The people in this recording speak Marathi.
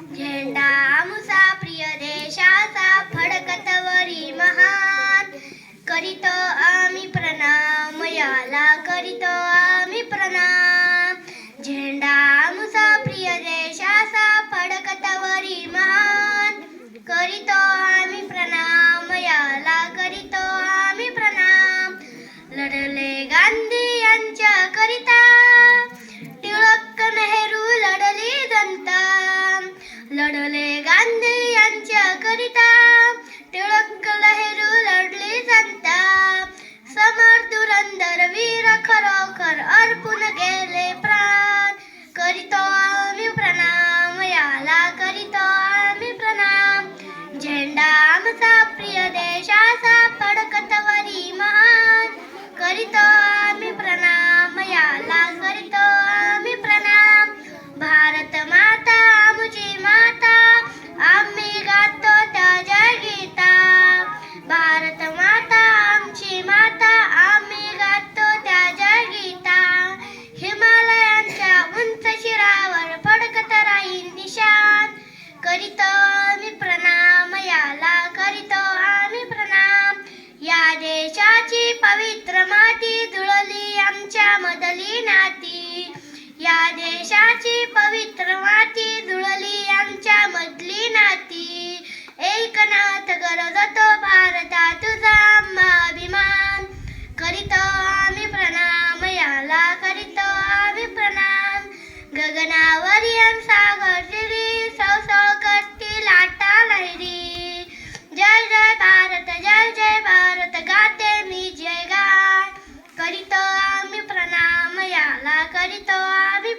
झेंडा आमुचा प्रिय देशाचा फडकतवरी महान करीतो आम्ही प्रणाम याला करीतो आम्ही प्रणाम झेंडा आमुचा प्रिय देशाचा फडकतवरी महान करीतो आम्ही प्रणाम याला करीतो आम्ही प्रणाम लढले गांधी यांच्या करिता टिळक नेहरू लढली जनता लढले गांधी यांच्या करिता टिळक नेहरू लढली जनता समर धुरंधर वीर खरोखर अर्पून गेले प्राण करीतो आम्ही प्रणाम याला करीतो आम्ही प्रणाम झेंडा आमचा प्रिय देशाचा फडकतवरी महान करीतो आम्ही प्रणाम याला करीतो आम्ही प्रणाम भारत माता आमची माता आम्ही गातो त्याच्या गीता भारत माता आमची माता आम्ही गातो त्याच्या गीता हिमालयांच्या उंच शिरावर फडकत राहील निशान करीतो आम्ही प्रणाम याला करीतो आम्ही प्रणाम या देशाची पवित्र माती जुळली आमच्या मधली नाती या देशाची पवित्र माती जुळली आमच्या मधली नाती एकनाथ गरजतो भारता तुझा आम्हा अभिमान करीतो आम्ही प्रणाम याला करीतो आम्ही प्रणाम गगनावरी सागर जिरी सळसळ करती लाटा लहरी जय जय भारत गाते मी जय गाय करीतो आम्ही प्रणाम याला करीतो आम्ही